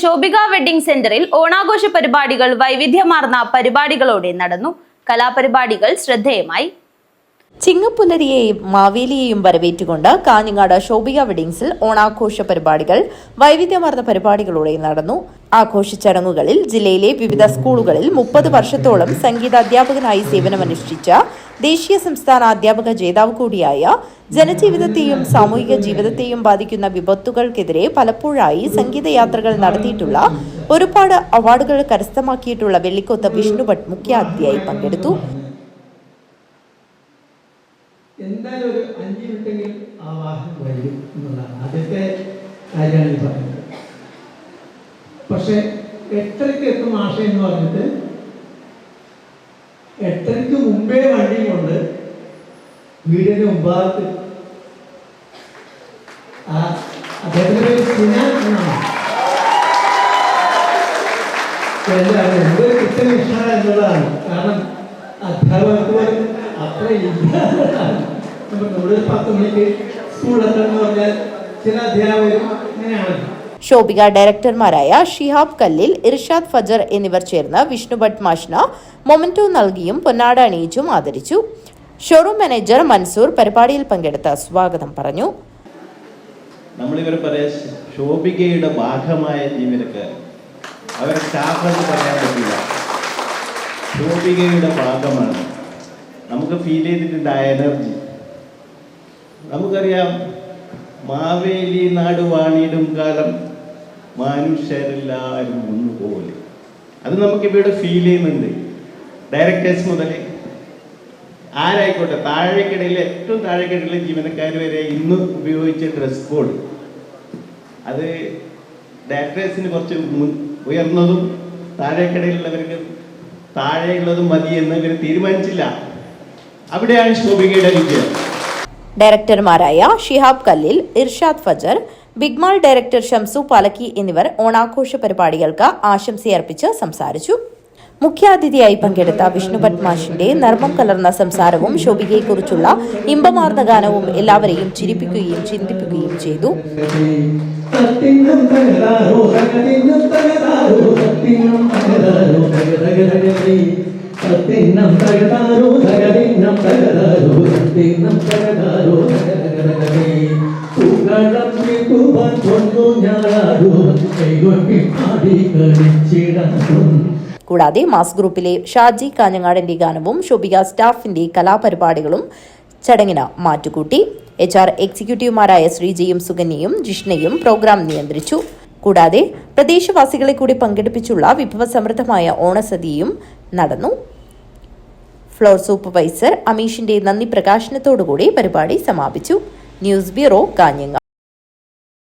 Shobhika wedding സെന്ററിൽ ഓണാഘോഷ പരിപാടികൾ വൈവിധ്യമാർന്ന പരിപാടികളോടെ നടന്നു. കലാപരിപാടികൾ ശ്രദ്ധേയമായി. ചിങ്ങപ്പുലരിയെയും മാവേലിയെയും വരവേറ്റുകൊണ്ട് കാഞ്ഞങ്ങാട് ശോഭിക വെഡിംഗ്സിൽ ഓണാഘോഷ പരിപാടികൾ വൈവിധ്യമാർന്ന പരിപാടികളോടെ നടന്നു. ആഘോഷ ചടങ്ങുകളിൽ ജില്ലയിലെ വിവിധ സ്കൂളുകളിൽ 30 വർഷത്തോളം സംഗീത അധ്യാപകനായി സേവനമനുഷ്ഠിച്ച ദേശീയ സംസ്ഥാന അധ്യാപക ജേതാവ് കൂടിയായ ജനജീവിതത്തെയും സാമൂഹിക ജീവിതത്തെയും ബാധിക്കുന്ന വിപത്തുകൾക്കെതിരെ പലപ്പോഴായി സംഗീതയാത്രകൾ നടത്തിയിട്ടുള്ള ഒരുപാട് അവാർഡുകൾ കരസ്ഥമാക്കിയിട്ടുള്ള വെള്ളിക്കോത്ത് വിഷ്ണുഭട്ട് മുഖ്യാതിഥിയായി പങ്കെടുത്തു. എന്തായാലും ഒരു 5 മിനിറ്റെങ്കിലും ആ വാഹനം വരും എന്നുള്ളതാണ് ആദ്യത്തെ കാര്യമാണ് ഈ പറയുന്നത്. പക്ഷെ 8:30 എത്തും മാഷ എന്ന് പറഞ്ഞിട്ട് 8:30 മുമ്പേ വണ്ടി കൊണ്ട് വീടിന്റെ മുമ്പാകത്ത് അദ്ദേഹത്തിന്റെ പേര് സിനാൻ എന്നാണ്. എന്തൊരു കിട്ടുന്ന ഇഷ്ടമാണ് എന്നുള്ളതാണ്. കാരണം അധ്യാപകർക്ക് പോലും അത്ര ഇല്ല. നമ്മുടെ 10 മണിക്ക് സ്കൂളിലെത്തണമെന്ന് പറഞ്ഞാൽ ചില അധ്യാപകരും ഇങ്ങനെയാണ്. ശോഭിക ഡയറക്ടർമാരായ ഷിഹാബ് കല്ലിൽ, ഇർഷാദ് ഫജർ എന്നിവർ ചേർന്ന് വിഷ്ണുഭട്ട് മാഷിന് മൊമെന്റോ നൽകിയും പൊന്നാട അണിയിച്ചും ആദരിച്ചു. ഷോറൂം മാനേജർ മൻസൂർ പരിപാടിയിൽ പങ്കെടുത്ത് സ്വാഗതം പറഞ്ഞു. നമ്മളിവർ പറയാ ശോഭികയുടെ ഭാഗമായ ജീവനക്കാർ, അവരെ സ്റ്റാഫ് പറയാൻ പറ്റില്ല. ശോഭികയുടെ ഭാഗമാണ്. നമുക്ക് ഫീൽ ചെയ്തിട്ടുണ്ട് ആ എനർജി. നമുക്കറിയാം, മാവേലി നാട് വാണിടും കാലം മനുഷ്യരെല്ലാവരും ഒന്നുപോലെ. അത് നമുക്കിവിടെ ഫീൽ ചെയ്യുന്നുണ്ട്. ഡയറക്ടേഴ്സ് മുതൽ ആരായിക്കോട്ടെ, താഴേക്കിടയിൽ ഏറ്റവും താഴേക്കിടയിലെ ജീവനക്കാർ വരെ ഇന്ന് ഉപയോഗിച്ച ഡ്രസ് കോഡ് അത് ഡയറക്ടേഴ്സിന് കുറച്ച് ഉയർന്നതും താഴേക്കിടയിലുള്ളവർക്ക് താഴെയുള്ളതും മതി എന്ന് ഇവർ തീരുമാനിച്ചില്ല. അവിടെയാണ് ശോഭികയുടെ വിജയം. ഡയറക്ടർമാരായ ഷിഹാബ് കല്ലിൽ, ഇർഷാദ് ഫജർ, ബിഗ്മാൾ ഡയറക്ടർ ഷംസു പാലക്കി എന്നിവർ ഓണാഘോഷ പരിപാടികൾക്ക് ആശംസയർപ്പിച്ച് സംസാരിച്ചു. മുഖ്യാതിഥിയായി പങ്കെടുത്ത വിഷ്ണുഭട്ട് മാഷിന്റെ നർമ്മം കലർന്ന സംസാരവും ശോഭികയെക്കുറിച്ചുള്ള ഇമ്പമാർന്ന ഗാനവും എല്ലാവരെയും ചിരിപ്പിക്കുകയും ചിന്തിപ്പിക്കുകയും ചെയ്തു. കൂടാതെ മാസ് ഗ്രൂപ്പിലെ ഷാജി കാഞ്ഞങ്ങാടിന്റെ ഗാനവും ശോഭിക സ്റ്റാഫിന്റെ കലാപരിപാടികളും ചടങ്ങിന് മാറ്റുകൂട്ടി. HR എക്സിക്യൂട്ടീവുമാരായ ശ്രീജയും സുകന്യയും ജിഷ്ണയും പ്രോഗ്രാം നിയന്ത്രിച്ചു. കൂടാതെ പ്രദേശവാസികളെ കൂടി പങ്കെടുപ്പിച്ചുള്ള വിഭവസമൃദ്ധമായ ഓണസദ്യയും നടന്നു. ഫ്ലോർ സൂപ്പർവൈസർ അമീഷിന്റെ നന്ദി പ്രകാശനത്തോടുകൂടി പരിപാടി സമാപിച്ചു. News bureau, Kanhangad.